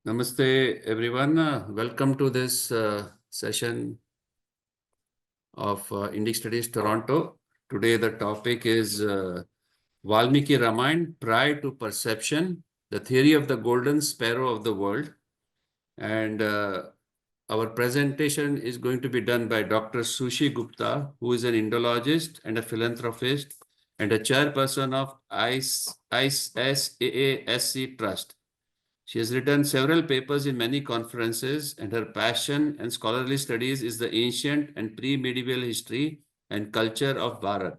Namaste, everyone. Welcome to this session of Indic Studies Toronto. Today, the topic is Valmiki Ramayan, Pride to Perception, the Theory of the Golden Sparrow of the World. And our presentation is going to be done by Dr. Shuchi Gupta, who is an indologist and a philanthropist and a chairperson of ISAASC Trust. She has written several papers in many conferences, and her passion and scholarly studies is the ancient and pre-medieval history and culture of Bharat.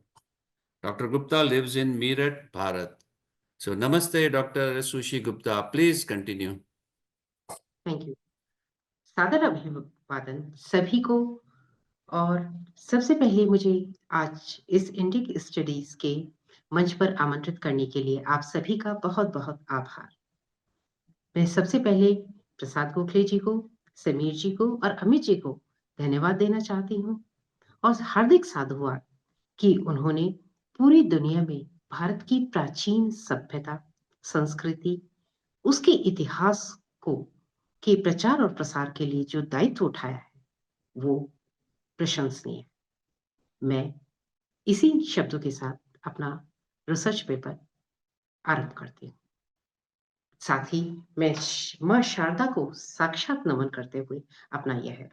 Dr. Gupta lives in Meerut, Bharat. So, namaste, Dr. Shuchi Gupta. Please continue. Thank you. सादर अभिवादन सभी को। और सबसे पहले मुझे आज इस इंडिक स्टडीज के मंच पर आमंत्रित करने के लिए आप सभी का बहुत बहुत आभार। मैं सबसे पहले प्रसाद गोखले जी को, समीर जी को और अमित जी को धन्यवाद देना चाहती हूँ और हार्दिक साधुवाद कि उन्होंने पूरी दुनिया में भारत की प्राचीन सभ्यता, संस्कृति, उसके इतिहास को के प्रचार और प्रसार के लिए जो दायित्व उठाया है वो प्रशंसनीय। मैं इसी शब्दों के साथ अपना रिसर्च पेपर आरंभ करती हूँ। साथ ही मैं मां शारदा को साक्षात नमन करते हुए अपना यह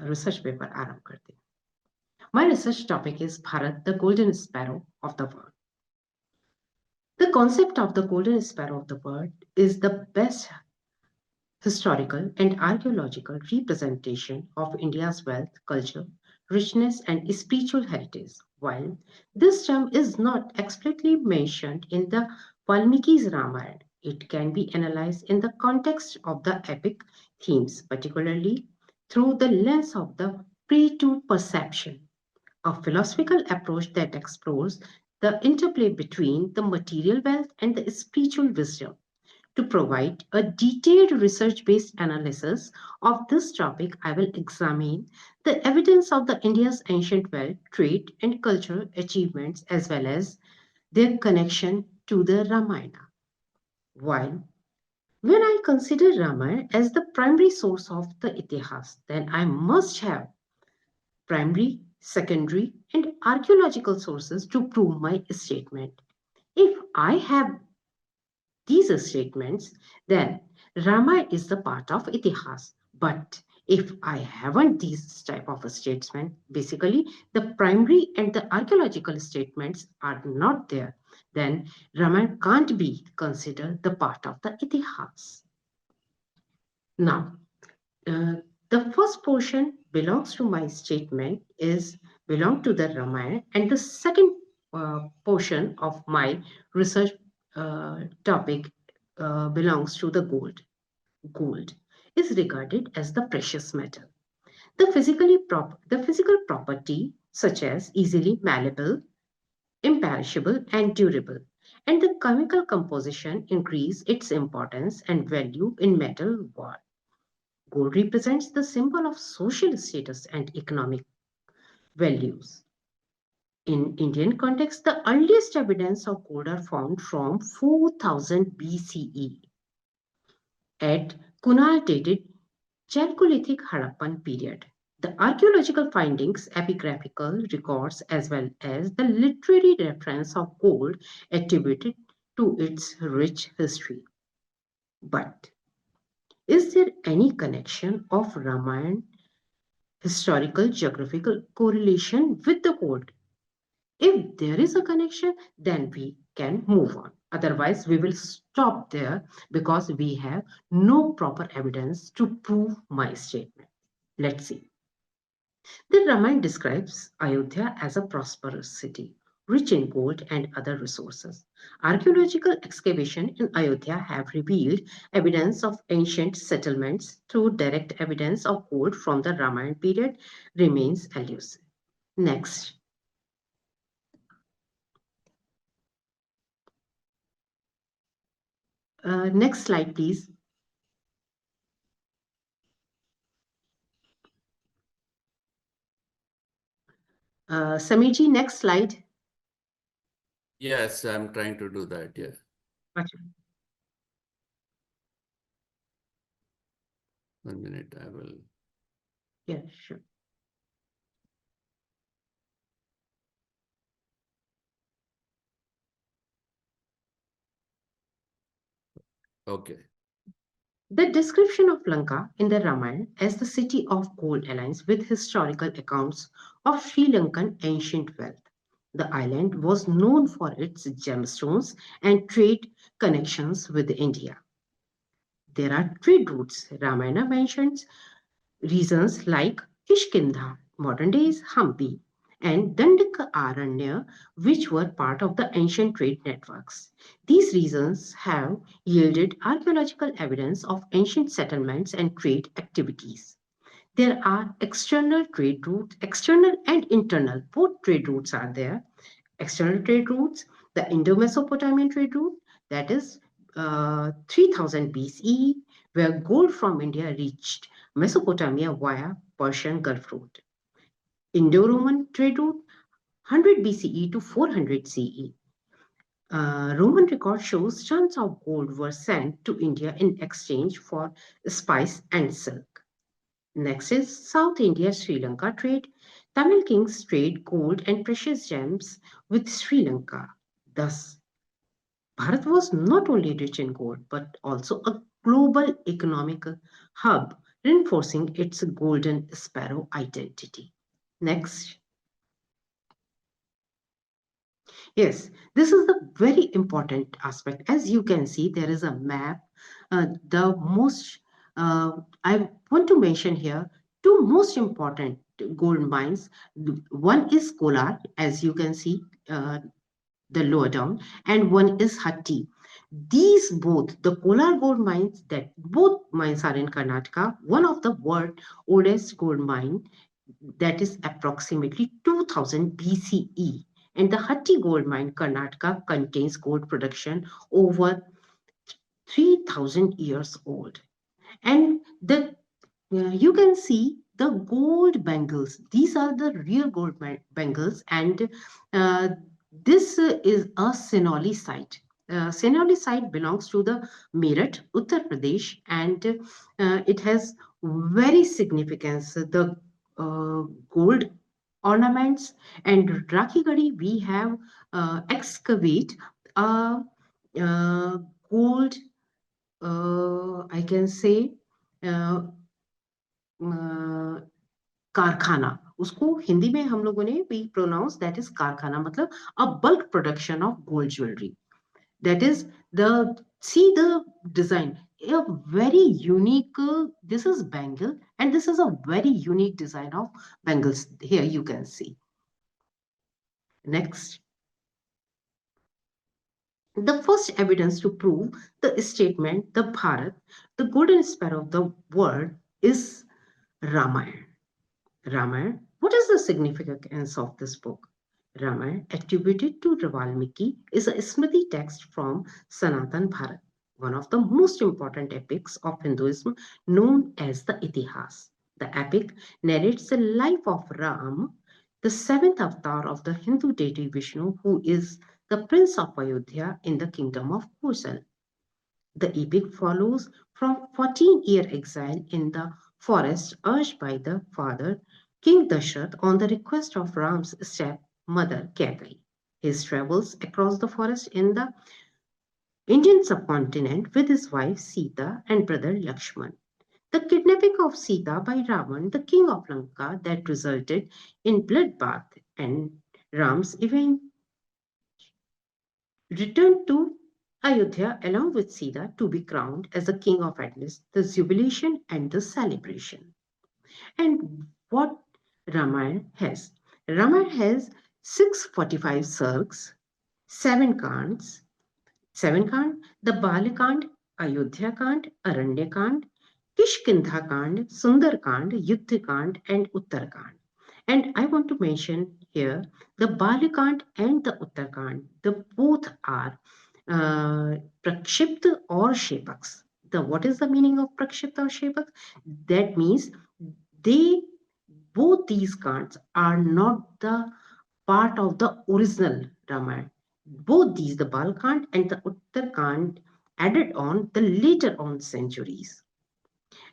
रिसर्च पेपर आरंभ करती हूँ। My research topic is Bharat, the golden sparrow of the world. The concept of the golden sparrow of the world is the best historical and archaeological representation of India's wealth, culture, richness, and spiritual heritage. While this term is not explicitly mentioned in the Valmiki's Ramayana, it can be analyzed in the context of the epic themes, particularly through the lens of the pre to perception, a philosophical approach that explores the interplay between the material wealth and the spiritual wisdom. To provide a detailed research-based analysis of this topic, I will examine the evidence of the India's ancient wealth, trade, and cultural achievements, as well as their connection to the Ramayana. While when I consider Ramayana as the primary source of the Itihas, then I must have primary, secondary, and archaeological sources to prove my statement. If I have these statements, then Rama is the part of Itihas. But if I haven't these type of statements, basically the primary and the archaeological statements are not there, then Ramayana can't be considered the part of the Itihas. Now, the first portion belongs to my statement is belong to the Ramayana, and the second portion of my research topic belongs to the gold. Gold is regarded as the precious metal. The physical property such as easily malleable, imperishable, and durable, and the chemical composition increase its importance and value in metal world. Gold represents the symbol of social status and economic values. In Indian context, the earliest evidence of gold are found from 4000 BCE at Kunal dated Chalcolithic Harappan period. The archaeological findings, epigraphical records, as well as the literary reference of gold attributed to its rich history. But is there any connection of Ramayana historical geographical correlation with the gold? If there is a connection, then we can move on. Otherwise, we will stop there because we have no proper evidence to prove my statement. Let's see. The Ramayana describes Ayodhya as a prosperous city, rich in gold and other resources. Archaeological excavation in Ayodhya have revealed evidence of ancient settlements, through direct evidence of gold from the Ramayana period remains elusive. Next. Next slide, please. Samirji, next slide. Yes, I'm trying to do that. Yeah. Achha. 1 minute, I will. Yeah, sure. Okay. The description of Lanka in the Ramayana as the city of gold aligns with historical accounts of Sri Lankan ancient wealth. The island was known for its gemstones and trade connections with India. There are trade routes. Ramayana mentions regions like Kishkinda, modern days Hampi, and Dandaka Aranya, which were part of the ancient trade networks. These regions have yielded archaeological evidence of ancient settlements and trade activities. There are external trade routes, external and internal, both trade routes are there. External trade routes, the Indo-Mesopotamian trade route, that is 3000 BCE, where gold from India reached Mesopotamia via Persian Gulf Route. Indo-Roman trade route, 100 BCE to 400 CE. Roman record shows tons of gold were sent to India in exchange for spice and silk. Next is South India Sri Lanka trade. Tamil kings trade gold and precious gems with Sri Lanka. Thus, Bharat was not only rich in gold but also a global economic hub, reinforcing its golden sparrow identity. Next. Yes, this is the very important aspect. As you can see, there is a map. The most, I want to mention here two most important gold mines. One is Kolar, as you can see, the lower down, and one is Hatti. These both, the Kolar gold mines, that both mines are in Karnataka, one of the world oldest gold mine that is approximately 2000 BCE. And the Hatti gold mine, Karnataka, contains gold production over 3000 years old. And you can see the gold bangles. These are the real gold bangles, and uh, this is a Senoli site. Senoli site belongs to the Meerut, Uttar Pradesh, and it has very significance. The gold ornaments and Rakhi we have excavate a gold, I can say, uh, कारखाना, उसको हिंदी में हम लोगों ने we pronounce that is कारखाना, मतलब a bulk production of gold jewelry. That is the, see the design, a very unique, this is bangle and this is a very unique design of bangles. Here you can see. Next. The first evidence to prove the statement, the Bharat, the golden sparrow of the world, is Ramayana. Ramayan. What is the significance of this book? Ramayana, attributed to Valmiki, is a Smriti text from Sanatan Bharat, one of the most important epics of Hinduism known as the Itihas. The epic narrates the life of Ram, the seventh avatar of the Hindu deity Vishnu, who is the prince of Ayodhya in the kingdom of Kosal. The epic follows from 14-year exile in the forest urged by the father, King Dashrath, on the request of Ram's stepmother, Kaikeyi. His travels across the forest in the Indian subcontinent with his wife Sita and brother Lakshman. The kidnapping of Sita by Ravan, the king of Lanka, that resulted in bloodbath, and Ram's event returned to Ayodhya along with Sita to be crowned as the king of Atlas, the jubilation and the celebration. And what Ramayana has? Ramayana has 645 sargs, 7 kands, 7 kand, the Balakand, Ayodhya Kand, Aranya Kand, Kishkindha Kand, Sundar Kand, Yuddha Kand, and Uttar Kand. And I want to mention here the Balakand and the Uttar Kand, the both are Prakshipta or Shepaks. The what is the meaning of Prakshipta or Shepaks? That means they, both these kands are not the part of the original Ramayana. Both these, the Balkand and the Uttarkand, added on the later on centuries.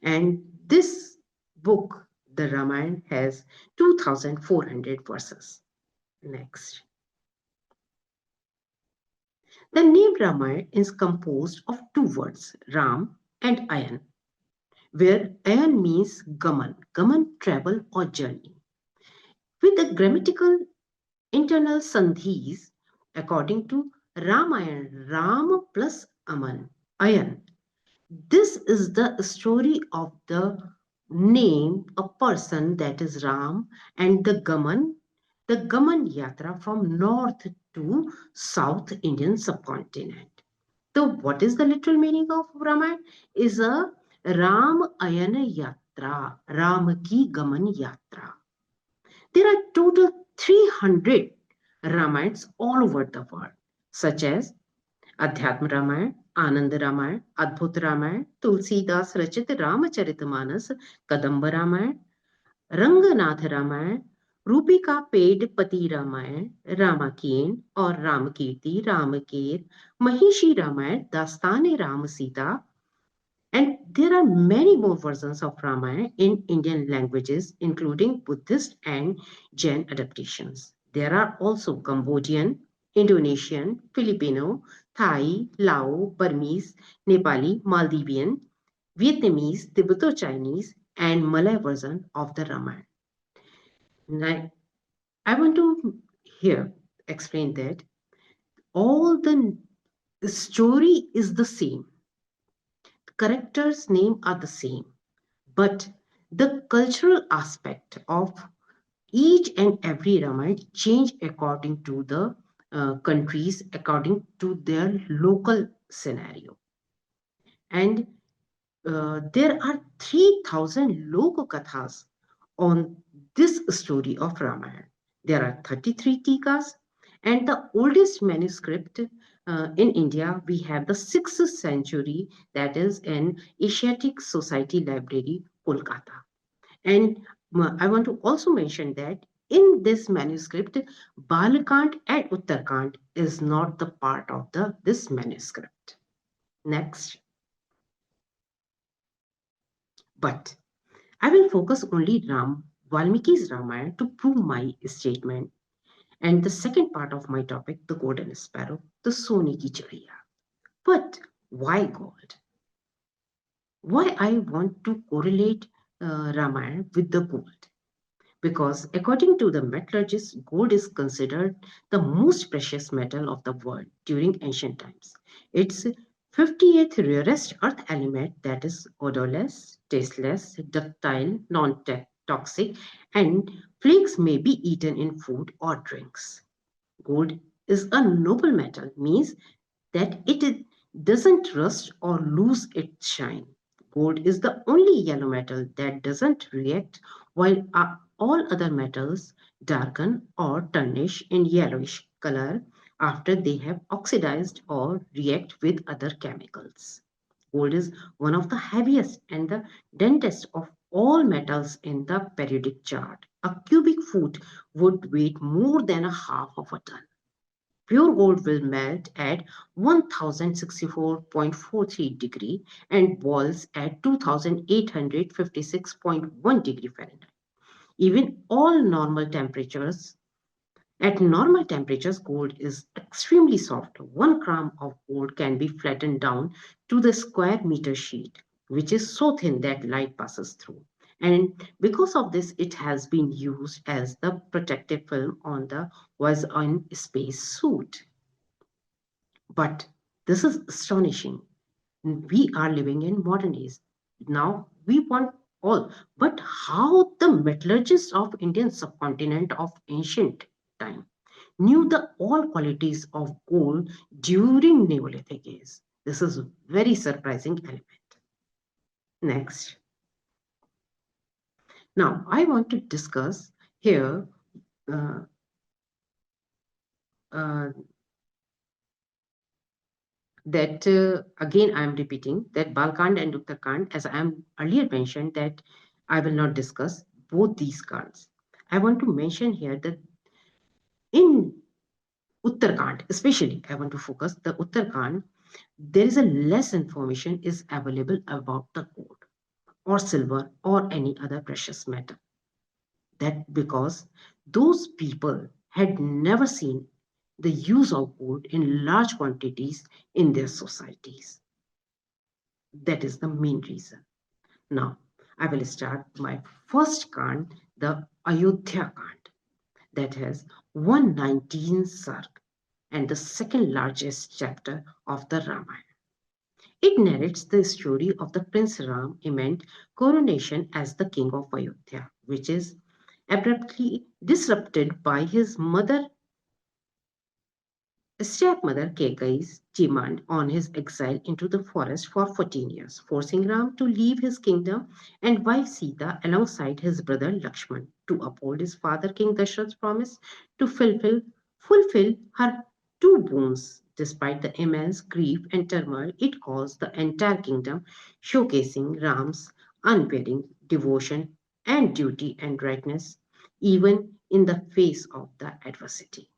And this book, the Ramayana, has 2,400 verses. Next. The name Ramayana is composed of two words, Ram and Ayan, where Ayan means gaman, travel or journey. With the grammatical internal sandhis, according to Ramayan, Ram plus Ayan. This is the story of the name, a person, that is Ram, and the Gaman Yatra from north to South Indian subcontinent. So, what is the literal meaning of Ramayana? Is a Ram Ayana Yatra, Ram ki Gaman Yatra. There are total 300 Ramayans all over the world, such as अध्यात्म रामायण, आनंद रामायण, अद्भुत रामायण, तुलसीदास रचित रामचरितमानस, कदम्ब Ramayan, Ranganath Ramayan, Rupika paid पति रामायण, रामाकीन और रामकीर्ति, Reamker, महिषी रामायण, दास्तान Ram Sita. And there are many more versions of Ramayana in Indian languages, including Buddhist and Jain adaptations. There are also Cambodian, Indonesian, Filipino, Thai, Lao, Burmese, Nepali, Maldivian, Vietnamese, Tibeto-Chinese, and Malay version of the Ramayana. Now, I want to here explain that all the story is the same. Characters' names are the same, but the cultural aspect of each and every Ramayana change according to the countries, according to their local scenario. And there are 3,000 Lokokathas on this story of Ramayana. There are 33 tikas, and the oldest manuscript in India, we have the 6th century, that is in Asiatic Society Library, Kolkata. And I want to also mention that in this manuscript, Balakand and Uttarkand is not the part of this manuscript. Next. But I will focus only Valmiki's Ramayana to prove my statement. And the second part of my topic, the golden sparrow, the Soni ki chadiya. But why gold? Why I want to correlate Ramayana with the gold? Because according to the metallurgists, gold is considered the most precious metal of the world during ancient times. It's 58th rarest earth element that is odorless, tasteless, ductile, non-toxic, and flakes may be eaten in food or drinks. Gold is a noble metal, means that it doesn't rust or lose its shine. Gold is the only yellow metal that doesn't react, while all other metals darken or tarnish in yellowish color after they have oxidized or react with other chemicals. Gold is one of the heaviest and the densest of all metals in the periodic chart. A cubic foot would weigh more than a half of a ton. Pure gold will melt at 1064.43 degree and boils at 2856.1 degree Fahrenheit. Even all normal temperatures, at normal temperatures, gold is extremely soft. 1 gram of gold can be flattened down to the square meter sheet, which is so thin that light passes through. And because of this, it has been used as the protective film on the was on space suit. But this is astonishing. We are living in modern age. Now we want all. But how the metallurgists of Indian subcontinent of ancient time knew the all qualities of gold during Neolithic age? This is a very surprising element. Next. Now I want to discuss here uh, uh, that again I am repeating that Balkand and Uttarakhand, as I am earlier mentioned, that I will not discuss both these cards. I want to mention here that in Uttarakhand, especially, I want to focus the Uttarakhand. There is a less information is available about the gold. or silver or any other precious metal. That because those people had never seen the use of gold in large quantities in their societies. That is the main reason. Now, I will start my first Kand, the Ayodhya Kand, that has 119 sarg and the second largest chapter of the Ramayana. It narrates the story of the Prince Ram imminent coronation as the king of Ayodhya, which is abruptly disrupted by his stepmother Kaikai's demand on his exile into the forest for 14 years, forcing Ram to leave his kingdom and wife Sita alongside his brother Lakshman to uphold his father King Dashrath's promise to fulfill her two boons. Despite the immense grief and turmoil it caused the entire kingdom, showcasing Ram's unwavering devotion and duty and rightness, even in the face of the adversity.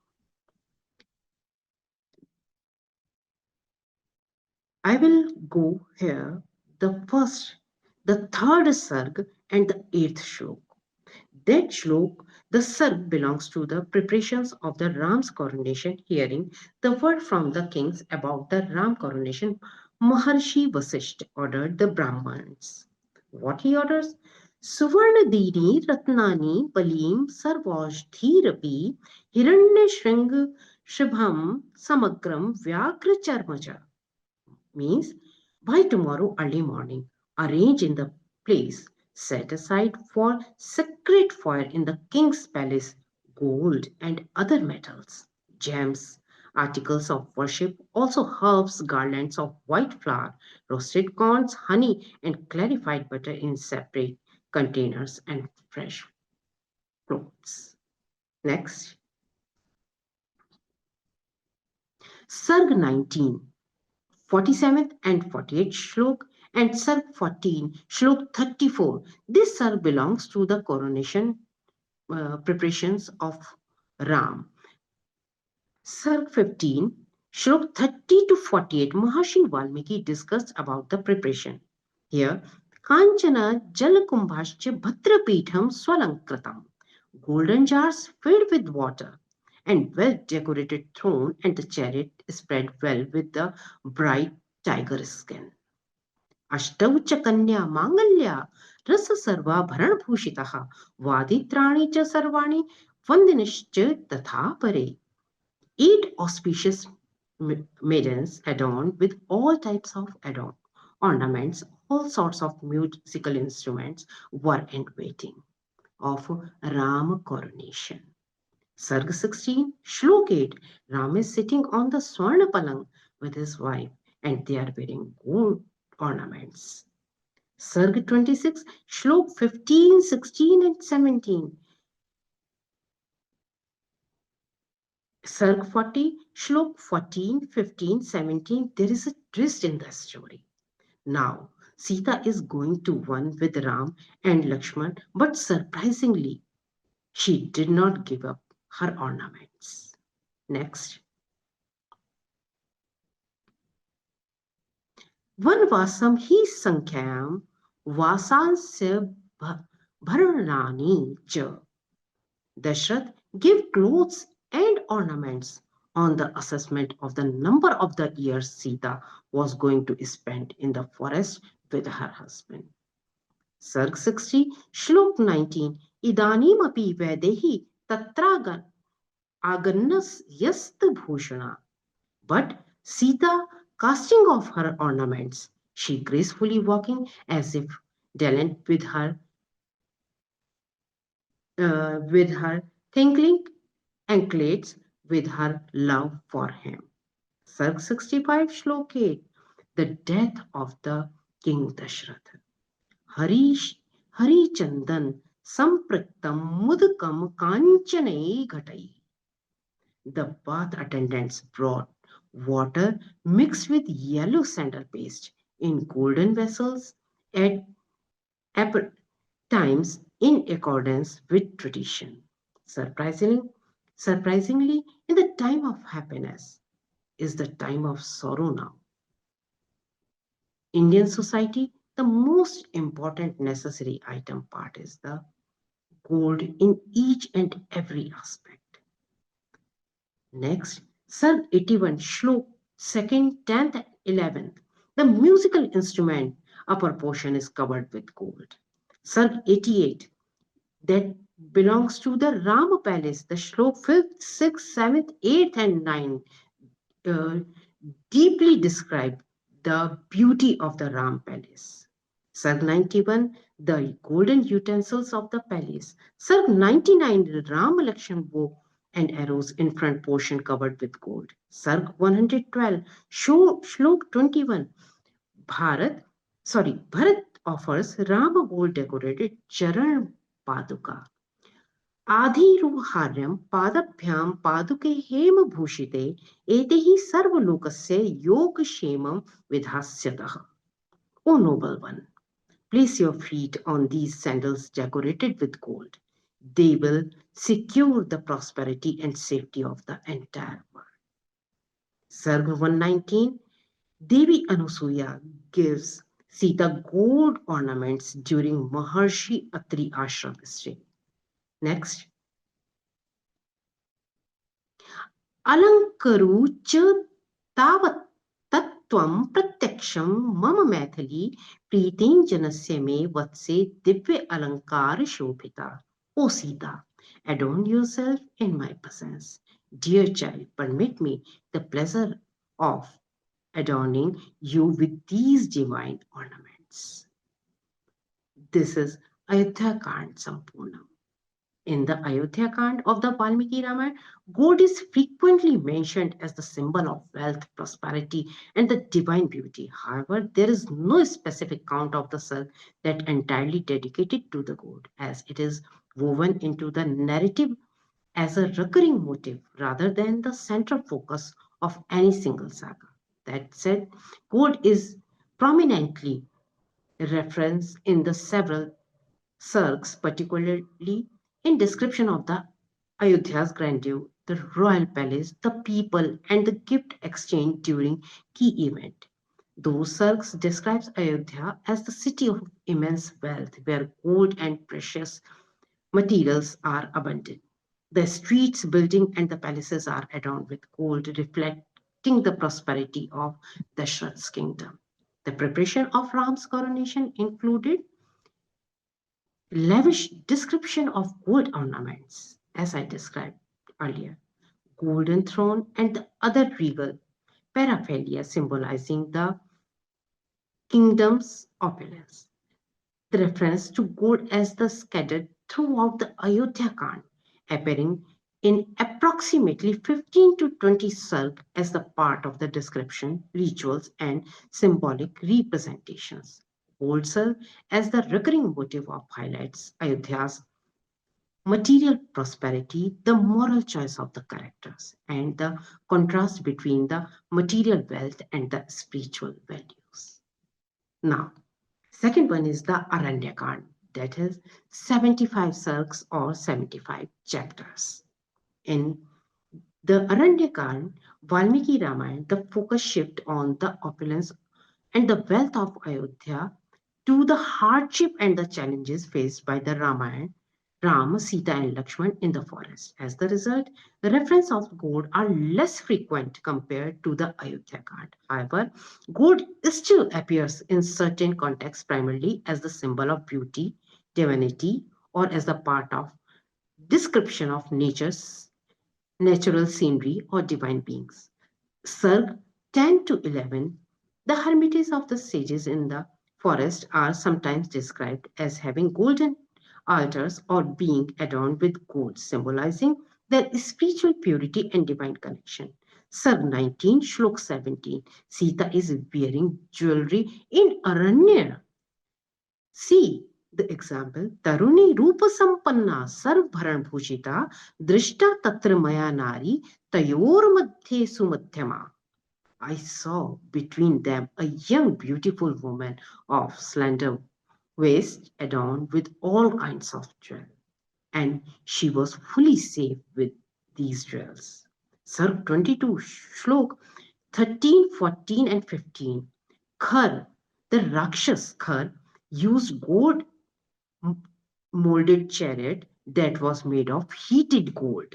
I will go here the third sarg and the eighth shlok. That shlok, the sarg belongs to the preparations of the Ram's coronation. Hearing the word from the kings about the Ram coronation, Maharshi Vasisht ordered the Brahmins. What he orders? Suvarnadini Ratnani Balim Sarvajdhirapi Hiranya Shring Shibham Samagram Vyagra Charmaja means by tomorrow early morning, arrange in the place set aside for sacred fire in the king's palace gold and other metals, gems, articles of worship, also herbs, garlands of white flour, roasted corns, honey, and clarified butter in separate containers and fresh fruits. Next, Sarg 19. 47th and 48th shlok and Sarg 14, shlok 34. This Sarg belongs to the coronation preparations of Ram. Sarg 15, shlok 30 to 48, Maharshi Valmiki discussed about the preparation. Here, Kanchana Jalakumbhascha Bhadrapitham Swalankritam, golden jars filled with water and well-decorated throne and the chariot spread well with the bright tiger skin. अष्टौ च कन्या मांगल्या रस सर्वाभरणभूषितः वादित्राणि च सर्वाणि वन्दिनश्च तथा परे. Eight auspicious maidens adorned with all types of ornaments, all sorts of musical instruments were in waiting of Ram coronation. Sarg 16, Shlok 8, Ram is sitting on the Swarna Palang with his wife and they are wearing gold ornaments. Sarg 26, Shlok 15, 16 and 17. Sarg 40, Shlok 14, 15, 17. There is a twist in the story. Now, Sita is going to one with Ram and Lakshman, but surprisingly, she did not give up her ornaments. Next. वनवासम ही संख्याम वासांस्य भरणानि च. Dashrath gave clothes and ornaments on the assessment of the number of the years Sita was going to spend in the forest with her husband. Sarg 60, Shlok 19, Idanim api vedehi tatragan agannas yast bhushana. But Sita, casting off her ornaments, she gracefully walking as if dalliant with her tinkling anklets with her love for him. Sarg 65, Shlok 8, the death of the King Dashrath. Hari Chandan Sampraktam Mudkam Kanchanai Ghatai. The bath attendants brought water mixed with yellow sandal paste in golden vessels at times in accordance with tradition. Surprisingly, surprisingly, in the time of happiness is the time of sorrow now. Indian society The most important necessary item part is the gold in each and every aspect. Next, Sarg 81, Shlok 2nd, 10th, 11th. The musical instrument upper portion is covered with gold. Sarg 88, that belongs to the Rama palace. The Shlok 5th, 6th, 7th, 8th, and 9th uh, deeply describe the beauty of the Ram palace. Sarg 91, the golden utensils of the palace. Sarg 99, the Ram Lakshan bow and arrows in front portion covered with gold. Sarg 112, Shlok 21, Bharat offers Rama gold decorated Charan Paduka. आधिरुहार्यं पादभ्यां पादुके हेमभूषिते एतैः सर्वलोकस्य योगक्षेमं विधास्यतः. O noble one, place your feet on these sandals decorated with gold. They will secure the prosperity and safety of the entire world. Sarga 119, Devi Anusuya gives Sita gold ornaments during Maharshi Atri ashram stay. Next, अलङ्करु च तावत् तत्त्वं प्रत्यक्षं मम मैथिली प्रीतिं जनस्य मे वत्से दिव्य अलङ्कार Sobhita. O Sita, adorn yourself in my presence. Dear child, permit me the pleasure of adorning you with these divine ornaments. This is Ayodhya Kand Sampurnam. In the Ayodhya Kand of the Valmiki Ramayana, gold is frequently mentioned as the symbol of wealth, prosperity, and the divine beauty. However, there is no specific count of the silk that entirely dedicated to the gold, as it is woven into the narrative as a recurring motive rather than the central focus of any single saga. That said, gold is prominently referenced in the several Sarks, particularly in description of the Ayodhya's grandeur, the royal palace, the people, and the gift exchange during key event. Those Sarks describes Ayodhya as the city of immense wealth, where gold and precious materials are abundant. The streets, buildings, and the palaces are adorned with gold, reflecting the prosperity of Dashrath's kingdom. The preparation of Ram's coronation included lavish description of gold ornaments, as I described earlier, golden throne and the other regal paraphernalia symbolizing the kingdom's opulence. The reference to gold as the scattered throughout the Ayodhya Kand, appearing in approximately 15 to 20 sarg as the part of the description, rituals, and symbolic representations. Gold serve as the recurring motive of highlights Ayodhya's material prosperity, the moral choice of the characters, and the contrast between the material wealth and the spiritual values. Now, second one is the Aranyakand, that is 75 sargs or 75 chapters. In the Aranyakand, Valmiki Ramayana, the focus shift on the opulence and the wealth of Ayodhya to the hardship and the challenges faced by the Ramayana, Rama, Sita, and Lakshman in the forest. As the result, the reference of gold are less frequent compared to the Ayodhya Kand. However, gold still appears in certain contexts primarily as the symbol of beauty, divinity, or as the part of description of nature's natural scenery or divine beings. Sarg 10 to 11, the hermitages of the sages in the forest are sometimes described as having golden altars or being adorned with gold, symbolizing their spiritual purity and divine connection. Sarg 19, Shlok 17, Sita is wearing jewelry in Aranya. See the example, Taruni Rupa Sampanna Sarvbharan Bhushita Drishta Tatra Maya Nari Tayor Madhye Sumadhyama. I saw between them a young, beautiful woman of slender waist adorned with all kinds of jewels, and she was fully safe with these jewels. Sarg 22, Shlok 13, 14, and 15. Khar, The Rakshas Khar used gold molded chariot that was made of heated gold.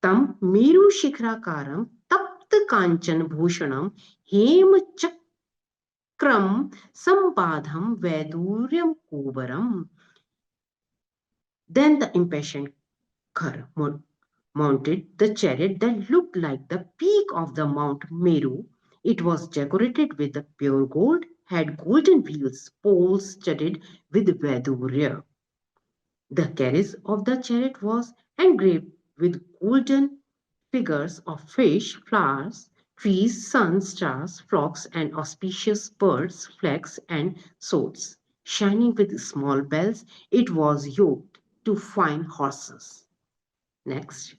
Tam Meru Shikrakaram Tapta Kanchan Bhushanam Hem Chakram Sampadham Veduryam Kovaram. Then the impatient Khar mounted the chariot that looked like the peak of the Mount Meru. It was decorated with the pure gold, had golden wheels, poles studded with Vedurya. The carriage of the chariot was engraved with golden figures of fish, flowers, trees, sun, stars, flocks, and auspicious birds, flags, and swords. Shining with small bells, it was yoked to fine horses. Next.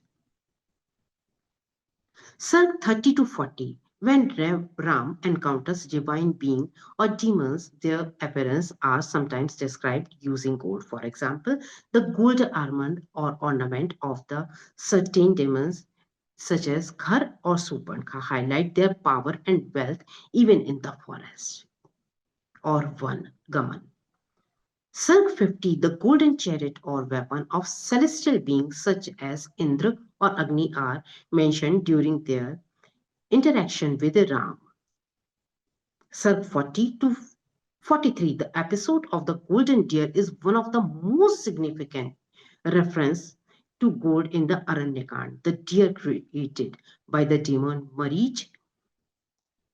Circ 30 to 40. When Ram encounters divine being or demons, their appearance are sometimes described using gold. For example, the gold armor or ornament of the certain demons such as Khar or Supankha highlight their power and wealth even in the forest. Or one, Gaman. Circ 50, the golden chariot or weapon of celestial beings such as Indra or Agni are mentioned during their interaction with Ram. Circ 40 to 43, the episode of the golden deer is one of the most significant reference to gold in the Aranyakand. The deer created by the demon Marich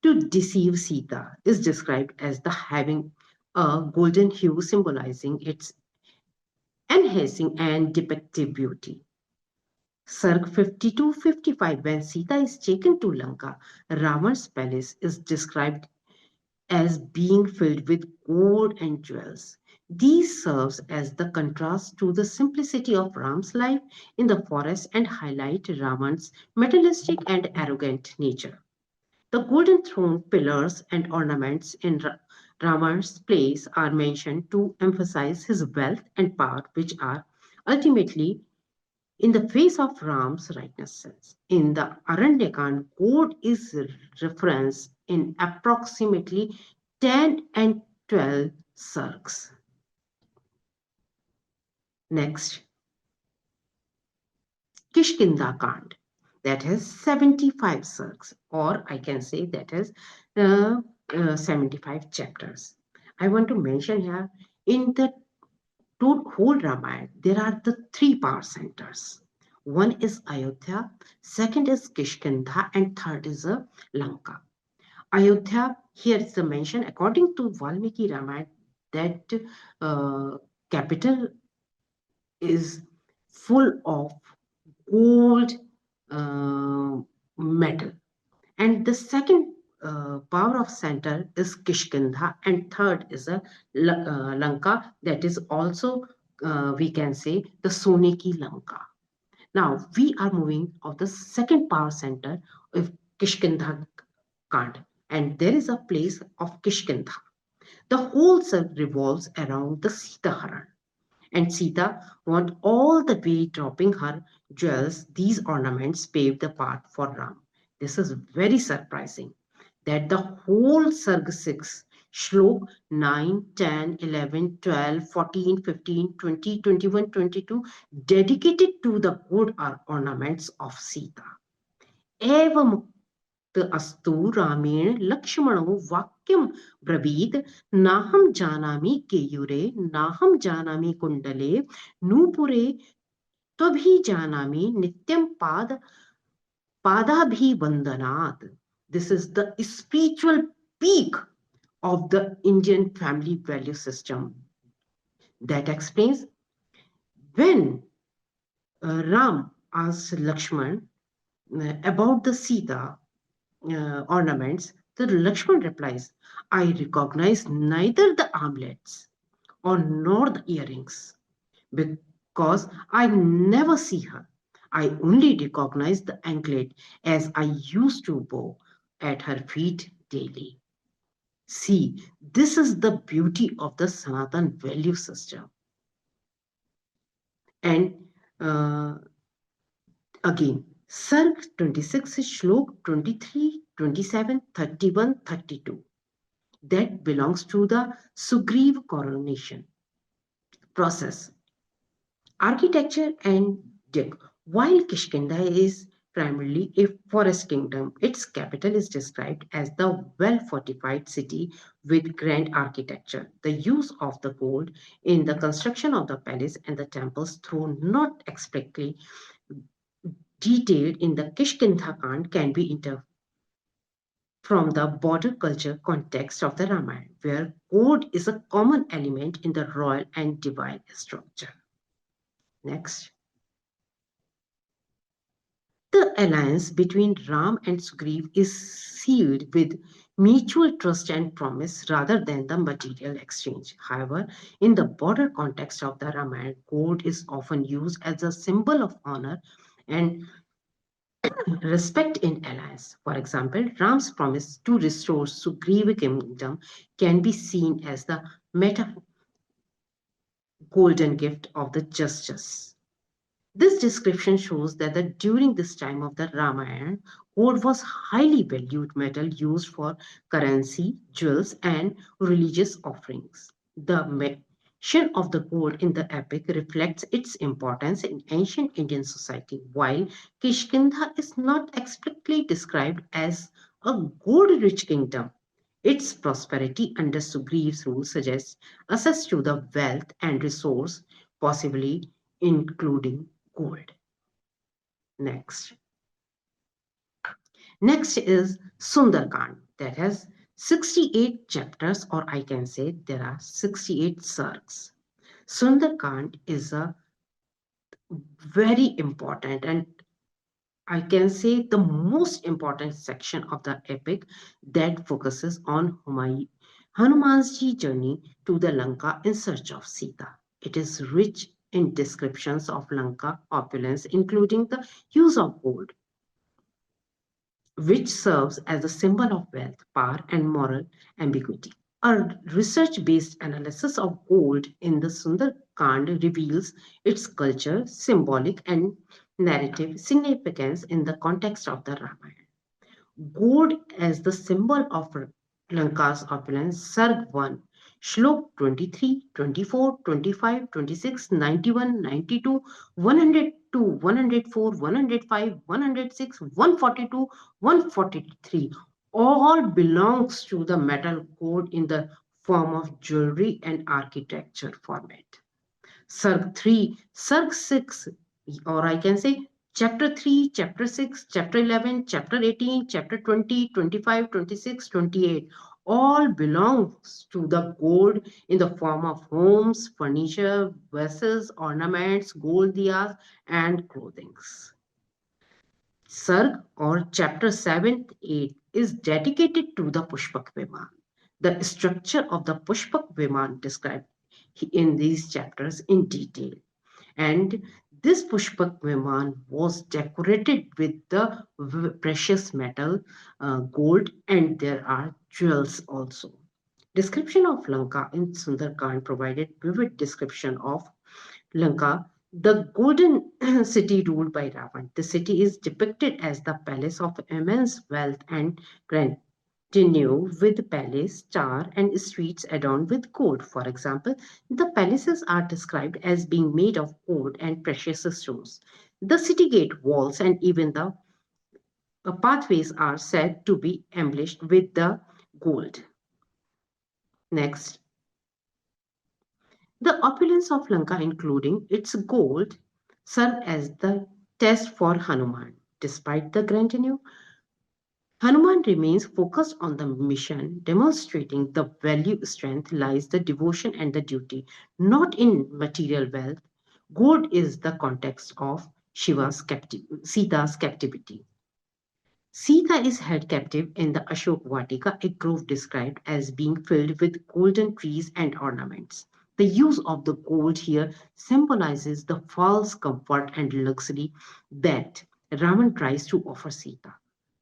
to deceive Sita is described as the having a golden hue symbolizing its enhancing and depictive beauty. Circ 52-55, when Sita is taken to Lanka, Ravan's palace is described as being filled with gold and jewels. These serves as the contrast to the simplicity of Ram's life in the forest and highlight Ravan's materialistic and arrogant nature. The golden throne, pillars, and ornaments in Ravan's place are mentioned to emphasize his wealth and power, which are ultimately in the face of Ram's righteousness. In the Aranyakand, gold is referenced in approximately 10 and 12 circs. Next, Kishkinda Kand, that has 75 circs, or I can say that has 75 chapters. I want to mention here in the whole Ramayana, there are the three power centers. One is Ayodhya, second is Kishkindha, and third is Lanka. Ayodhya, here is the mention according to Valmiki Ramayana that capital is full of gold metal. And the second power of center is Kishkindha, and third is a Lanka, that is also we can say the Soneki Lanka. Now we are moving of the second power center of Kishkindha Kand, and there is a place of Kishkindha. The whole circle revolves around the Sita Haran, and Sita went all the way dropping her jewels. These ornaments paved the path for Ram. This is very surprising that the whole Sarg 6, Shlok 9, 10, 11, 12, 14, 15, 20, 21, 22, dedicated to the good ornaments of Sita. Evam अस्तु रामेण लक्ष्मणो वाक्यम ब्रवीत नाहम जानामि केयुरे नाहम जानामि कुंडले नूपुरे त्वभि जानामि नित्यम पादाभिवंदनात्. This is the spiritual peak of the Indian family value system that explains when Ram asks Lakshman about the Sita ornaments, the Lakshman replies, I recognize neither the armlets or nor the earrings because I never see her. I only recognize the anklet as I used to bow at her feet daily. See, this is the beauty of the Sanatan value system. And again, Sarg 26 is Shlok 23, 27, 31, 32. that belongs to the Sugriva coronation process. Architecture and decor. While Kishkinda is primarily a forest kingdom, its capital is described as the well-fortified city with grand architecture. The use of the gold in the construction of the palace and the temples, though not explicitly detailed in the Kishkinda Kand, can be inferred from the border culture context of the Ramayana, where gold is a common element in the royal and divine structure. Next. The alliance between Ram and Sugriv is sealed with mutual trust and promise rather than the material exchange. However, in the broader context of the Ramayana, gold is often used as a symbol of honor and respect in alliance. For example, Ram's promise to restore Sugriva kingdom can be seen as the meta golden gift of the justice. This description shows that during this time of the Ramayana, gold was highly valued metal used for currency, jewels, and religious offerings. The mention of the gold in the epic reflects its importance in ancient Indian society, while Kishkinda is not explicitly described as a gold-rich kingdom. Its prosperity under Sugriv's rule suggests access to the wealth and resource, possibly including gold. Next. Next is Sundarkand that has 68 chapters, or I can say there are 68 sargs. Sundarkand is a very important and I can say the most important section of the epic that focuses on Hanuman's journey to the Lanka in search of Sita. It is rich in descriptions of Lanka opulence, including the use of gold, which serves as a symbol of wealth, power, and moral ambiguity. A research based analysis of gold in the Sundarkand reveals its culture, symbolic, and narrative significance in the context of the Ramayana. Gold as the symbol of Lanka's opulence, Sarg 1, Shlok 23, 24, 25, 26, 91, 92, 102, 104, 105, 106, 142, 143 all belongs to the metal gold in the form of jewelry and architecture format. Sarg 3, Sarg 6, or I can say Chapter 3, Chapter 6, Chapter 11, Chapter 18, Chapter 20, 25, 26, 28 all belongs to the gold in the form of homes, furniture, vessels, ornaments, gold diyas, and clothings. Sarg or chapter 7 8 is dedicated to the Pushpak Viman. The structure of the Pushpak Viman described in these chapters in detail. And this Pushpak Viman was decorated with the precious metal, gold, and there are jewels also. Description of Lanka in Sundarkand provided vivid description of Lanka, the golden city ruled by Ravan. The city is depicted as the palace of immense wealth and grandeur, with palace, tower, and streets adorned with gold. For example, the palaces are described as being made of gold and precious stones. The city gate walls and even the pathways are said to be embellished with the gold. Next, the opulence of Lanka, including its gold, served as the test for Hanuman. Despite the grandeur, Hanuman remains focused on the mission, demonstrating the value strength lies the devotion and the duty, not in material wealth. Gold is the context of Sita's captivity. Sita is held captive in the Ashok Vatika, a grove described as being filled with golden trees and ornaments. The use of the gold here symbolizes the false comfort and luxury that Raman tries to offer Sita,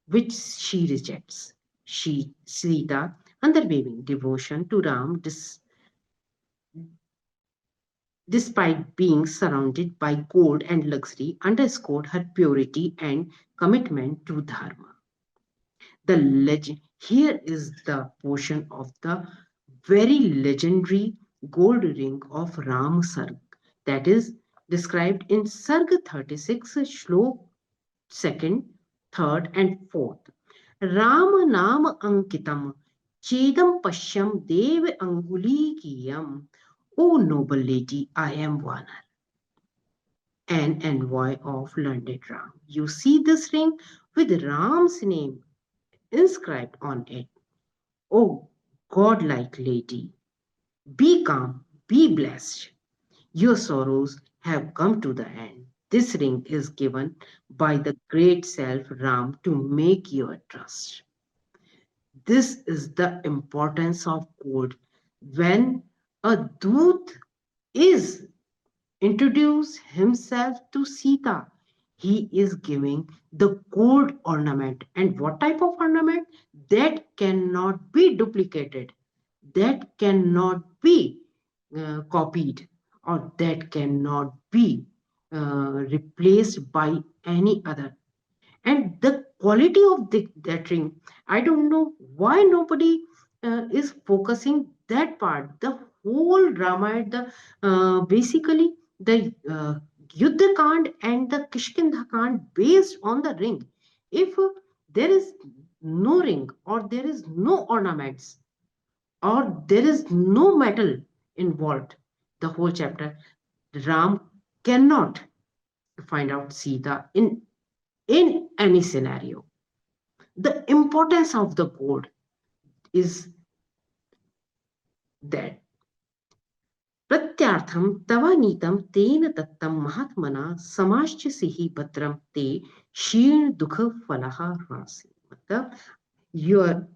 which she rejects. Sita, underwaving devotion to Ram, despite being surrounded by gold and luxury, underscored her purity and commitment to Dharma. The legend Here is the portion of the very legendary gold ring of Ram Sarg, that is described in Sarg 36, Shlok 2nd, 3rd, and 4th. Ram Nam Ankitam Chedam Pashyam Dev Angulikiyam. O noble lady, I am Vanar, an envoy of learned Ram. You see this ring with Ram's name inscribed on it. O godlike lady, be calm, be blessed. Your sorrows have come to the end. This ring is given by the great self Ram to make your trust. This is the importance of code. When a Doot is introduce himself to Sita, he is giving the gold ornament. And what type of ornament? That cannot be duplicated, that cannot be copied, or that cannot be replaced by any other. And the quality of that ring, I don't know why nobody is focusing that part. The whole Ramayana, basically the Yuddha Kand and the Kishkindha Kand based on the ring. If there is no ring, or there is no ornaments, or there is no metal involved, the whole chapter, Ram cannot find out Sita in any scenario. The importance of the code is that प्रत्यार्थम तव नीतम तेन दत्तम महात्मना समाश्च सिहि भद्रम ते क्षीण दुख फलः ह्रासि. मतलब your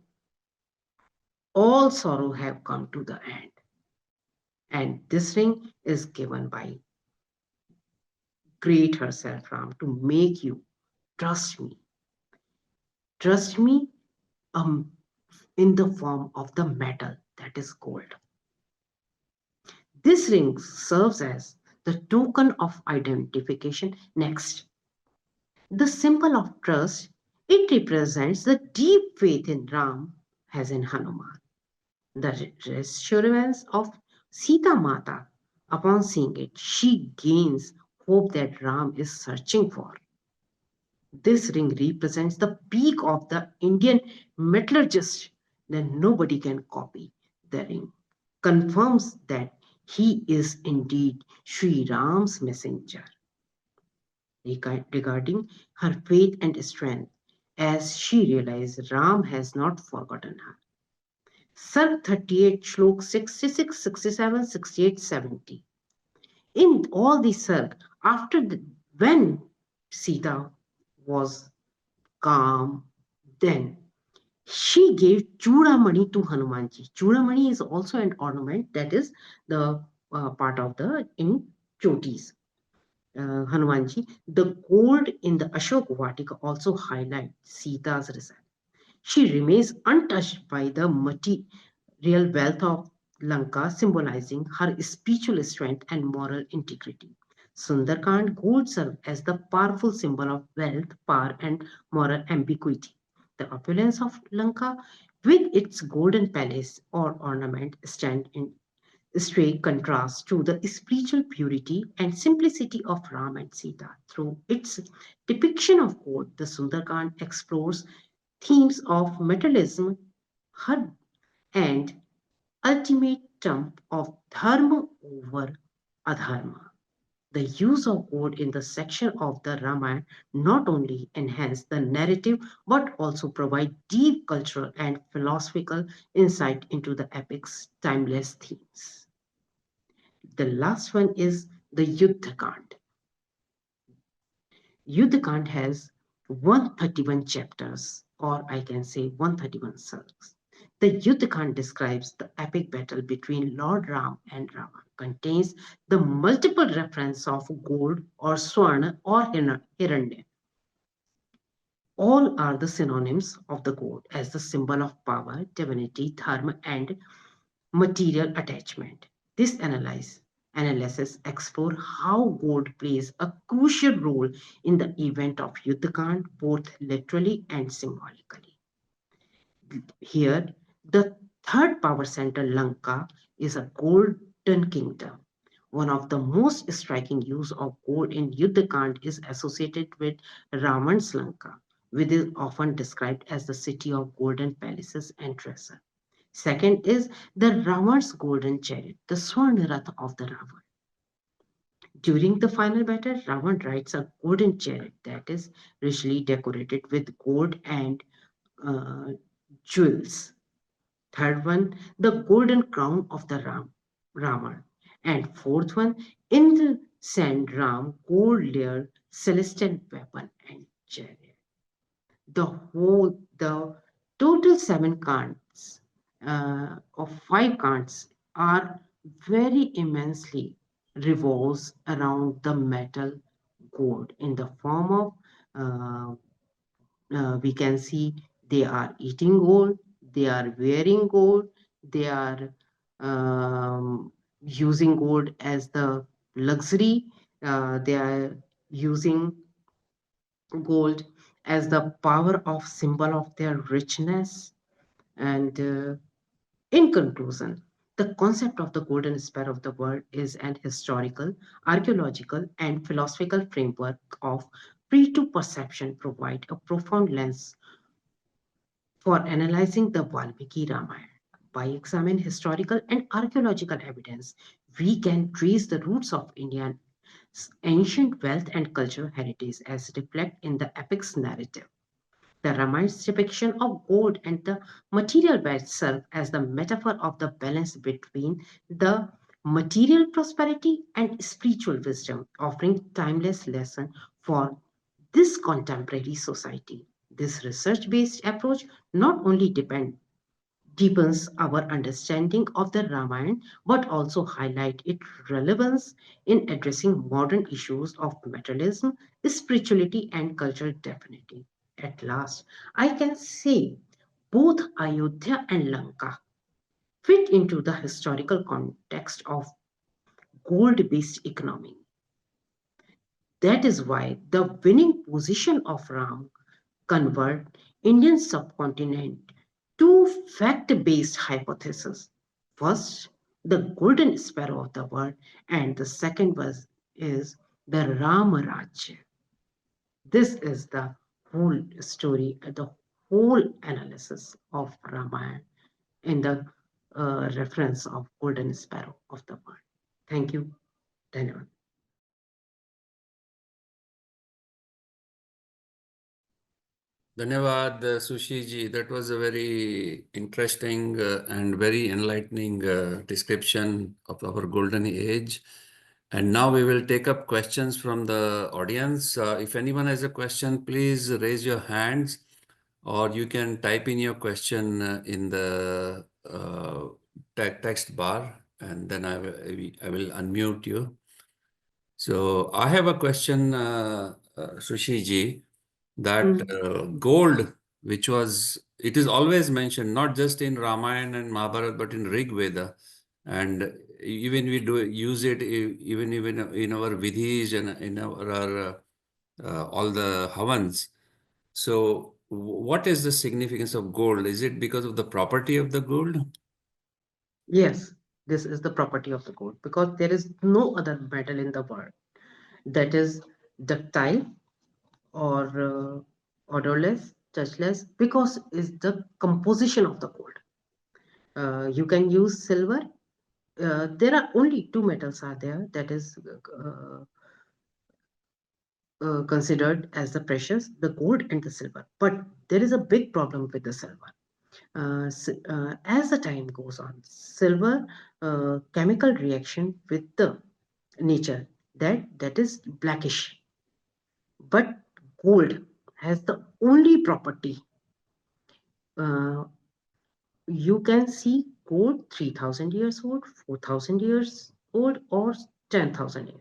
all sorrow have come to the end, and this ring is given by great herself Ram to make you trust me. Trust me, um, in the form of the metal, that is gold. This ring serves as the token of identification. Next, the symbol of trust. It represents the deep faith in Ram as in Hanuman. The reassurance of Sita Mata. Upon seeing it, she gains hope that Ram is searching for. This ring represents the peak of the Indian metallurgist that nobody can copy. The ring confirms that he is indeed Sri Ram's messenger. Regarding her faith and strength, as she realized Ram has not forgotten her. Sarg 38, Shlok 66, 67, 68, 70. In all the Sarg, when Sita was calm, then she gave Chudamani to Hanumanji. Chudamani is also an ornament, that is the part of the in chotis. Hanumanji, the gold in the Ashok Vatika also highlights Sita's result. She remains untouched by the material wealth of Lanka, symbolizing her spiritual strength and moral integrity. Sundarkand gold serves as the powerful symbol of wealth, power, and moral ambiguity. The opulence of Lanka, with its golden palace or ornament, stand in stray contrast to the spiritual purity and simplicity of Ram and Sita. Through its depiction of gold, the Sundarkand explores themes of materialism, her and ultimate trump of dharma over adharma. The use of gold in the section of the Ramayana not only enhance the narrative but also provide deep cultural and philosophical insight into the epic's timeless themes. The last one is the Yuddha Kand. Yuddha Kand has 131 chapters, or I can say 131 sargs. The Yuddha Kand describes the epic battle between Lord Ram and Ravan, contains the multiple reference of gold or swarna or hiranya. All are the synonyms of the gold as the symbol of power, divinity, dharma, and material attachment. This analysis explore how gold plays a crucial role in the event of Yuddhakand, both literally and symbolically. Here, the third power center, Lanka, is a golden kingdom. One of the most striking use of gold in Yuddhakand is associated with Ravan's Lanka, which is often described as the city of golden palaces and treasure. Second is the Ravan's golden chariot, the Swarnarath of the Ravan. During the final battle, Ravan rides a golden chariot that is richly decorated with gold and uh, jewels. Third one, the golden crown of the Ravan. And fourth one, in the sand Ram, gold layered celestial weapon and chariot. The total seven cards of five cards are very immensely revolves around the metal gold in the form of uh, we can see they are eating gold, they are wearing gold, they are using gold as the luxury, they are using gold as the power of symbol of their richness. And in conclusion, the concept of the golden sparrow of the world is an historical, archaeological, and philosophical framework of pre-to perception provide a profound lens for analyzing the Valmiki Ramayana. By examining historical and archaeological evidence, we can trace the roots of Indian ancient wealth and cultural heritage as reflected in the epic's narrative. The Ramayan's depiction of gold and the material wealth serve as the metaphor of the balance between the material prosperity and spiritual wisdom, offering timeless lesson for this contemporary society. This research-based approach not only deepens our understanding of the Ramayana, but also highlight its relevance in addressing modern issues of materialism, spirituality, and cultural divinity. At last, I can say both Ayodhya and Lanka fit into the historical context of gold-based economy. That is why the winning position of Ram convert Indian subcontinent to fact-based hypotheses. First, the golden sparrow of the world, and the second was is the Ramarajya. This is the whole story, the whole analysis of Ramayana in the reference of golden sparrow of the world. Thank you, Daniel. Dhanyavad, Sushi ji. That was a very interesting and very enlightening description of our golden age. And now we will take up questions from the audience. If anyone has a question, please raise your hands, or you can type in your question in the text bar, and then I will unmute you. So I have a question, Sushi ji, that gold, which was, it is always mentioned, not just in Ramayana and Mahabharata, but in Rig Veda. And even we do use it even in our vidhis and in our all the havans. So what is the significance of gold? Is it because of the property of the gold? Yes, this is the property of the gold because there is no other metal in the world that is ductile or odorless, touchless, because it's the composition of the gold. You can use silver. There are only two metals are there that is considered as the precious, the gold and the silver. But there is a big problem with the silver. As the time goes on, silver chemical reaction with the nature that is blackish, but gold has the only property. Uh, you can see gold 3,000 years old, 4,000 years old, or 10,000 years.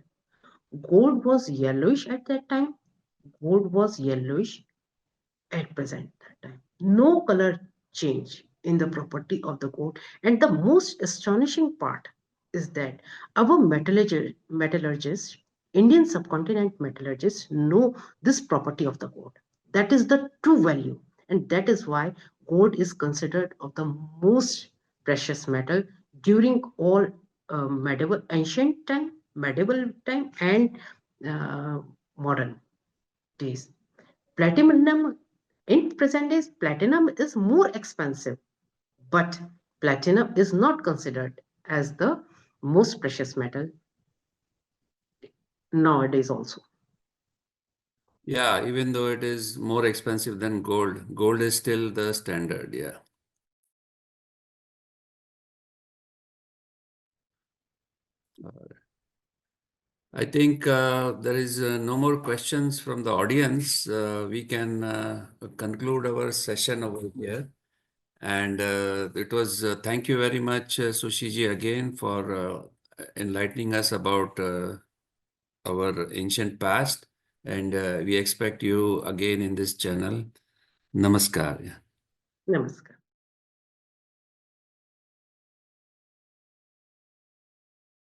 Gold was yellowish at that time. Gold was yellowish at present that time. No color change in the property of the gold. And the most astonishing part is that our metallurgists, Indian subcontinent metallurgists, know this property of the gold. That is the true value. And that is why gold is considered of the most precious metal during all ancient time, medieval time, and modern days. Platinum, in present days, platinum is more expensive, but platinum is not considered as the most precious metal nowadays also. Yeah, even though it is more expensive than gold, gold is still the standard. Yeah. I think there is no more questions from the audience. We can conclude our session over here. And it was thank you very much, Sushiji, again for enlightening us about our ancient past. And we expect you again in this channel. Namaskar. Namaskar.